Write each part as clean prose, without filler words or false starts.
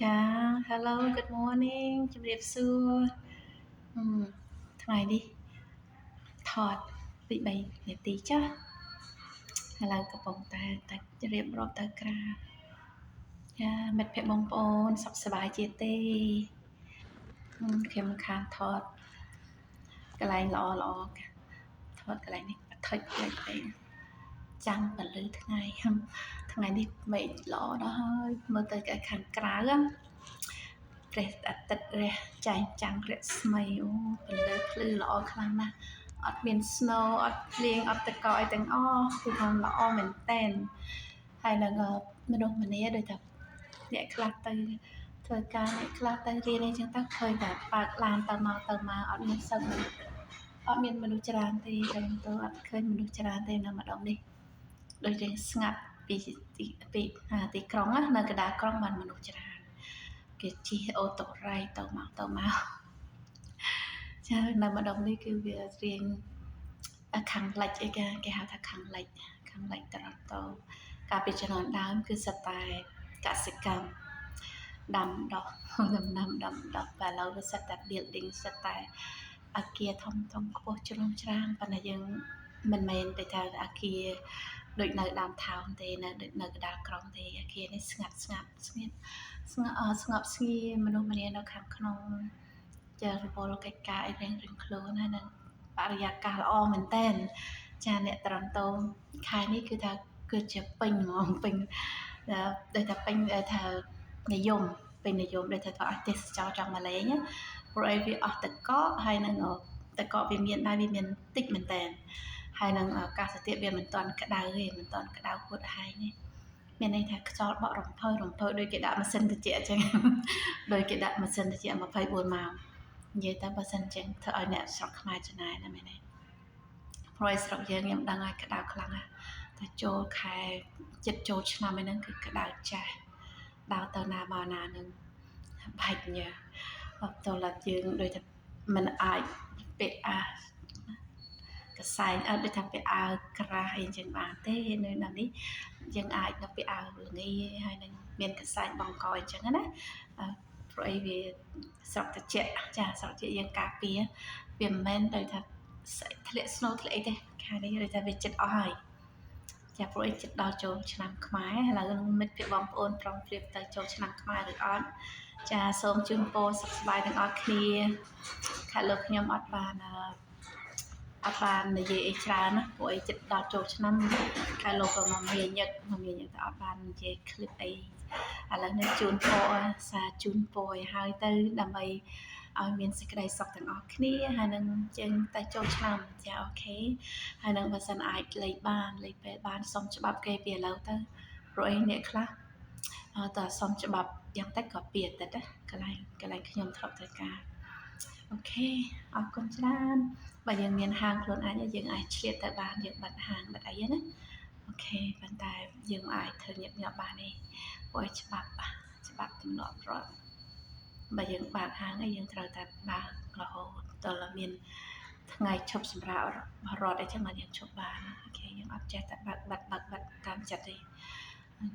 ចា Hello Good morning ជំរាបសួរថ្ងៃនេះថតពី3នាទីចាស់ឥឡូវកំពុងតែរៀបរាប់ទៅក្រៅចាមិត្តភ័ក្តិបងប្អូនសុខសប្បាយជាទេខ្ញុំខានថតកន្លែងល្អថតកន្លែងនេះបថុចពេកចាំពលឺថ្ងៃនេះមេឃល្អដល់ហើយមើលទៅខាងក្រៅព្រះអាទិត្យរះចែងចាំងរស្មីអូពលឺភ្លឺល្អខ្លាំងណាស់អត់មាន snow អត់ភ្លៀងអត់ទឹកកកអីទាំងអស់គឺថាល្អមែនតែនហើយនឹងមនុស្សម្នាដូចថាអ្នកខ្លះទៅធ្វើការអ្នកខ្លះទៅរៀនអីចឹងទៅឃើញតែបើកឡានទៅមកអត់មានមនុស្សច្រើនទេតែទៅអត់ឃើញមនុស្សច្រើនទេនៅម្ដងនេះដូចជាស្ងាត់ពីទីក្រុងនៅកណ្ដាលក្រុងបានមនុស្សច្រើនគេជិះអូតូរ៉ៃទៅមកចានៅម្ដងនេះគឺវារៀងខាងលិចអីគេហៅថាខាងលិចតរតោកាលពីជំនាន់ដើមគឺសិតតែកសិកម្មដាំដុះដំណាំដាំដុះតែឥឡូវវាសិតតែ building សិតតែអគារធំខ្ពស់ជ្រុងច្រាងប៉ុន្តែយើងមិនមែនទៅថាអគារដូចនៅដើមថោងទេនៅកណ្ដាលក្រុងទេអគារនេះស្ងាត់ស្ងប់ស្ងាត់មនុស្សម្នានៅខាងក្នុងចារវល់កិច្ចការអីរៀងខ្លួនហើយនឹងបរិយាកាសល្អមែនតែនចាអ្នកត្រង់តោខែនេះគឺថាគឺជាពេញហ្មងពេញដូចថាពេញថានិយមដូចថាអស់ទេសចរចង់មកលេងព្រោះអីវាអស់ទឹកកកហើយនឹងទឹកកកវាមានដែរវាមានតិចមែនតែនហើយនឹងអាកាសធាតុវាមិនទាន់ក្តៅទេមិនទាន់ក្តៅហួតហែងទេមានន័យថាខ្យល់បក់រំភើដូចគេដាក់ម៉ាស៊ីនត្រជាក់អញ្ចឹងដូចគេដាក់ម៉ាស៊ីនត្រជាក់24ម៉ោងនិយាយទៅបើសិនអញ្ចឹងធ្វើឲ្យអ្នកស្រុកខ្មែរចំណាយណាមែនទេព្រោះស្រុកយើងខ្ញុំដឹងហើយក្តៅខ្លាំងណាស់តែចូលខែចិត្តចូលឆ្នាំឯហ្នឹងគឺក្តៅចាស់ដើរទៅណាមកណានឹងបាច់ញើអត់តឡាយើងដូចថាមិនអាចពាក់កសែងដូចថាពាក់អាវក្រាស់អីចឹងបានទេនៅនេះយើងអាចទៅពាក់អាវល្ងីហើយនឹងមានកសែងបងកអីចឹងណាព្រោះអីវាស្រុកត្រជាក់ចាស្រុកត្រជាក់យើងការពារវាមិនមែនដូចថាធ្លាក់ snow ធ្លាក់អីទេខែនេះដូចថាវាចិត្តអស់ហើយចាព្រោះអីចិត្តដល់ចូលឆ្នាំខ្មែរឥឡូវមិត្តភ័ក្តិបងប្អូនប្រុងប្រៀបទៅចូលឆ្នាំខ្មែរឬអត់ចាសូមជូនពរសុខសប្បាយទាំងអស់គ្នាខាងលោកខ្ញុំអត់បាននិយាយអីច្រើនណាព្រោះអីចិត្តដល់ចូលឆ្នាំខាងលោកក៏មកមានញឹកតែអត់បាននិយាយ clip អីឥឡូវនេះជូនពរជូនពរឲ្យហើយទៅដើម្បីឲ្យមានសេចក្តីសុខទាំងអស់គ្នាហើយនឹងជើងតែចូលឆ្នាំចាអូខេហើយនឹងបើសិនអាចលេខពេលបានសុំច្បាប់គេពីឥឡូវទៅព្រោះអីអ្នកខ្លះតើសុំច្បាប់យ៉ាងតិចក៏2អាទិត្យណាកន្លែងខ្ញុំធ្លាប់ធ្វើការអូខេអរគុណច្រើនបើយើងមានហាងខ្លួនឯងយើងអាចឆ្លៀតទៅបានយើងបិទហាងបិទអីណាអូខេប៉ុន្តែយើងអាចធ្វើញាប់បានទេព្រោះច្បាប់ទំនាប់រដ្ឋបើយើងបើកហាងយើងត្រូវតែបើករហូតដល់មានថ្ងៃឈប់សម្រាករដ្ឋអីចឹងមកយើងឈប់បានអូខេយើងអត់ចេះតែបើកតាមចិត្តទេ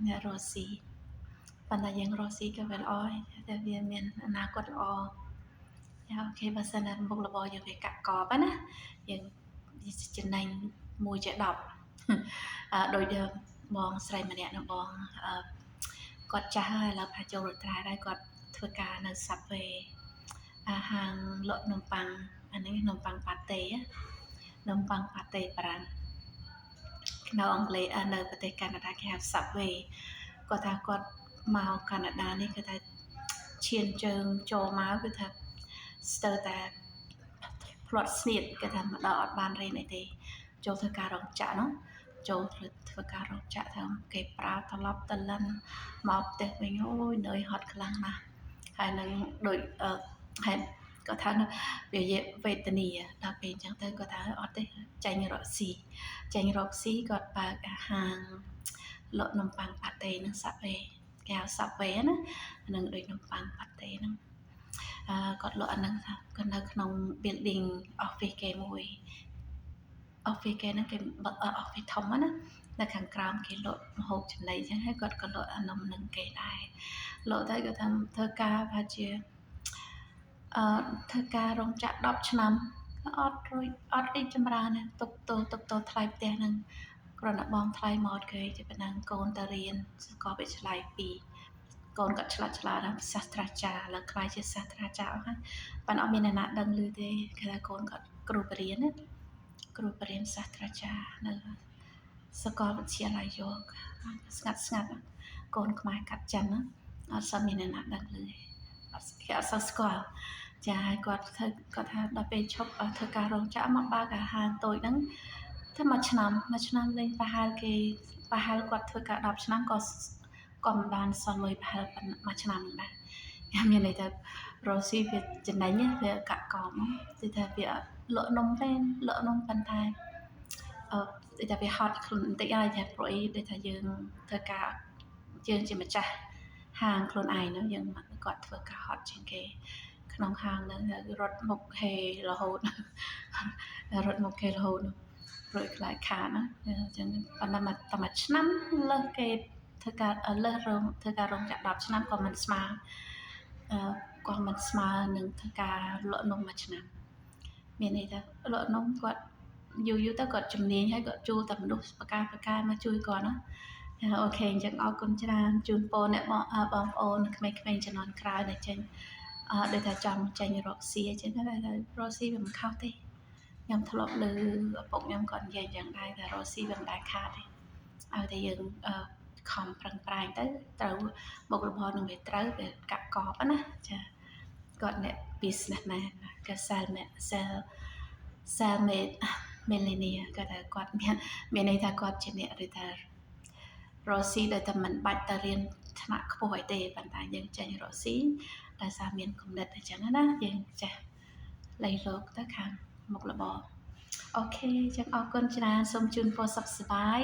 អ្នករស់ស៊ីប៉ុន្តែយើងរស់ស៊ីក៏វាល្អតែវាមានអនាគតល្អចាអូខេបើសិនណាមុខរបរយើងវាកាក់កបណាយើងចំណេញ1ជា10ដោយបងស្រីម្នាក់នៅបងគាត់ចាស់ហើយឥឡូវផាចូលរដ្ឋាហើយគាត់ធ្វើការនៅ Subway ហាងលក់នំប៉័ងអានេះនំប៉័ងប៉ាតេបារាំងនៅអង់គ្លេសនៅប្រទេសកាណាដាគេហៅ Subway គាត់ថាគាត់មកកាណាដានេះគឺថាឈានជើងចូលមកគឺថាស្ទើរតែផ្្លាត់ស្នៀតគេថាមកដល់អត់បានរៀនអីទេចូលធ្វើការរោងចក្រនោះចូលធ្វើការរោងចក្រថាគេប្រើត្រឡប់តលិនមកផ្ទះវិញអូយនឿយហត់ខ្លាំងណាស់ហើយនឹងដូចហើយគាត់ថាវាវេទនីដល់ពេលអញ្ចឹងទៅគាត់ថាអត់ទេចាញ់រកស៊ីគាត់បើកហាងលក់នំប៉័ងប៉ាតេនឹង Subway គេហៅ Subway ណានឹងដូចនំប៉័ងប៉ាតេហ្នឹងគាត់លក់អាហ្នឹងថាគាត់នៅក្នុង building office គេមួយ office គេហ្នឹងគេបើក office ធំណា នៅខាងក្រោមគេលក់ម្ហូបចំណីអញ្ចឹងហើយគាត់ក៏លក់អានំនឹងគេដែរលក់ទៅគាត់ថាធ្វើការប្រហែលជាធ្វើការរោងចក្រ10ឆ្នាំអត់រីកចម្រើនទេទុកទោសថ្លៃផ្ទះហ្នឹងគ្រាន់តែបងថ្លៃមកគេជាប៉ុណ្ណឹងកូនទៅរៀនសាកលវិទ្យាល័យ2កូនគាត់ឆ្លាតណាស់សាស្ត្រាចារ្យឥឡូវខ្លាយជាសាស្ត្រាចារ្យអស់ហើយប៉ុន្តែអត់មានអ្នកណាដឹងឮទេគេថាកូនគាត់គ្រូបរិញ្ញាណាគ្រូបរិញ្ញាសាស្ត្រាចារ្យនៅសាកលវិទ្យាល័យយកស្ងាត់កូនខ្មែរកាត់ចិនណាអត់សូវមានអ្នកណាដឹងឮទេអត់សូវស្គាល់ចាហើយគាត់ថាដល់ពេលឈប់ធ្វើការរោងចក្រមកបើកអាហារតូចហ្នឹងតែមួយឆ្នាំលេងប្រហែលគាត់ធ្វើការ10ឆ្នាំក៏មិនបានសល់លុយប្រហែលមួយឆ្នាំហ្នឹងដែរមានន័យថារ៉ូស៊ីវាចំណេញវាកាក់កបគឺថាវាលក់នំទេលក់នំប៉ុន្តែដូចថាវាហត់ខ្លួនបន្តិចហើយតែព្រោះអីដូចថាយើងធ្វើការយើងជាម្ចាស់ហាងខ្លួនឯងហ្នឹងយើងគាត់ធ្វើការហត់ជាងគេក្នុងហាងហ្នឹងរត់មុខហេរហូតព្រោះខ្លាចខាតណាអញ្ចឹងប៉ុន្តែមួយឆ្នាំលើសគេធ្វើការលើសធ្វើការរោងចក្រ10ឆ្នាំក៏មិនស្មើនឹងធ្វើការលក់នំមួយឆ្នាំមានន័យថាលក់នំគាត់យូរទៅគាត់ជំនាញហើយគាត់ជួលតែមនុស្សបកាមកជួយគាត់ណាអូខេអញ្ចឹងអរគុណច្រើនជូនពរអ្នកបងប្អូនក្មេងៗជំនាន់ក្រោយដែលចេញដូចថាចង់ចេញរកស៊ីអញ្ចឹងតែរកស៊ីវាមិនខុសទេខ្ញុំធ្លាប់លើឪពុកខ្ញុំគាត់និយាយយ៉ាងដែរថារកស៊ីវាមិនដែលខាតទេឲ្យតែយើងខំប្រឹងប្រែងទៅត្រូវមុខរបរនឹងវាត្រូវវាកាក់កបណាចាគាត់អ្នក businessman គាត់ sell made millionaire គាត់មានន័យថាគាត់ជាអ្នកឬថារកស៊ីដែលតែមិនបាច់ទៅរៀនថ្នាក់ខ្ពស់អីទេប៉ុន្តែយើងចេញរកស៊ីដោយសារមានគំនិតអញ្ចឹងណាយើងចេះលៃលោកទៅខាងមុខរបរអូខេចឹងអរគុណច្រើនសូមជូនពរសុខសប្បាយ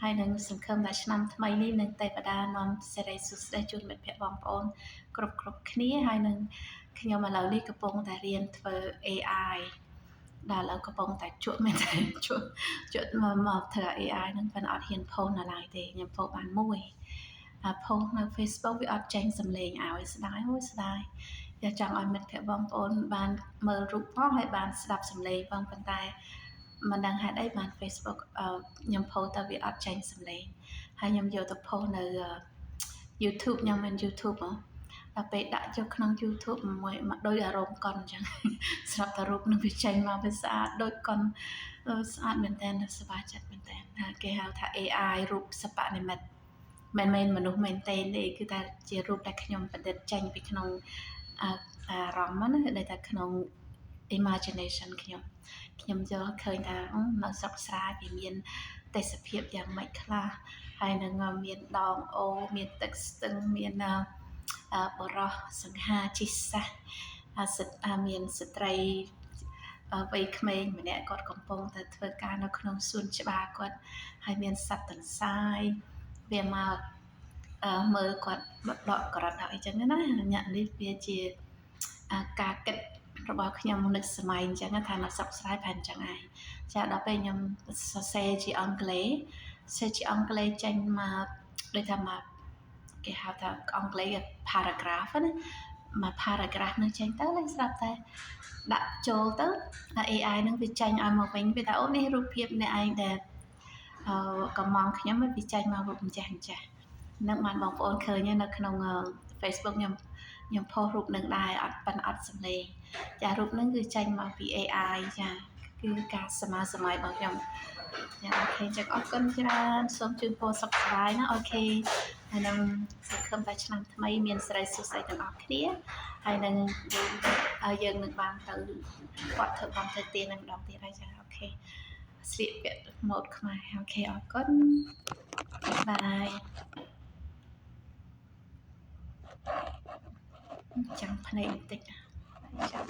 ហើយនឹងសង្ឃឹមថាឆ្នាំថ្មីនេះនឹងទេវតានាំសិរីសុខស្ដីជូនមិត្តភ័ក្តិបងប្អូនគ្រប់គ្នាហើយនឹងខ្ញុំឥឡូវនេះកំពុងតែរៀនធ្វើ AI ដល់ឥឡូវកំពុងតែជក់មែនតែជក់មកធ្វើ AI ហ្នឹងប៉ុន្តែអត់ហ៊ានផុសនៅឡើយទេខ្ញុំផុសបានមួយផុសនៅ Facebook វាអត់ចេញសំឡេងឲ្យស្ដាយតែចង់ឲ្យមិត្តភ័ក្តិបងប្អូនបានមើលរូបផងហើយបានស្ដាប់សំឡេងផងប៉ុន្តែមិនដឹងហេតុអីបាន Facebook ខ្ញុំផុសទៅវាអត់ចេញសំឡេងហើយខ្ញុំយកទៅផុសនៅ YouTube ខ្ញុំមាន YouTube ដល់ពេលដាក់ចូលក្នុង YouTube មួយដូចអារម្មណ៍កុនអញ្ចឹងស្រាប់តែរូបនឹងវាចេញមកវាស្អាតដូចកុនស្អាតមែនតើសប្បាយចិត្តមែនតើគេហៅថា AI រូបសិប្បនិម្មិតមិនមែនមនុស្សមែនទេគឺតែជារូបដែលខ្ញុំប្រឌិតចេញពីក្នុងអារម្មណ៍ណាដែលតែក្នុង imagination ខ្ញុំយកឃើញថានៅស្រុកស្រែវាមានទេសភាពយ៉ាងម៉េចខ្លះហើយនឹងមានដងអូមានទឹកស្ទឹងមានបរោះសង្ហាជិះសាសមានស្ត្រីវ័យក្មេងម្នាក់គាត់កំពុងតែធ្វើការនៅក្នុងសួនច្បារគាត់ហើយមានសត្វទន្សាយវាមកមើលគាត់ដកក្រដាស់អីចឹងណាញាក់នេះវាជាការគិតរបស់ខ្ញុំនឹកសម័យអញ្ចឹងថានៅស្រុកស្រែផែនអញ្ចឹងឯងចាដល់ពេលខ្ញុំសរសេរជាអង់គ្លេសចេញមកដូចថាមកគេហៅថាអង់គ្លេស paragraph ណាមក paragraph នឹងចេញទៅឡើងស្រាប់តែដាក់ចូលទៅ AI នឹងវាចេញឲ្យមកវិញវាថាអូនេះរូបភាពអ្នកឯងដែលកំងខ្ញុំវាចេញមករូបម្ចាស់នឹងបានបងប្អូនឃើញនៅក្នុង Facebook ខ្ញុំផុសរូបនឹងដែរអត់សំឡេងចារូបនឹងគឺចេញមកពី AI ចាគឺការសម័យរបស់ខ្ញុំចាអូខេចឹងអរគុណច្រើនសូមជូនពរសុខសប្បាយណាអូខេហើយនឹងសង្ឃឹមថាឆ្នាំថ្មីមានសិរីសួស្តីទាំងអស់គ្នាហើយនឹងយើងនឹងបានទៅគាត់ធ្វើបំទៅទាននឹងម្ដងទៀតហើយចាអូខេស្លៀកពាក់ម៉ូដខ្មែរអូខេអរគុណបាយចាំភ្នែកបន្តិចចាំ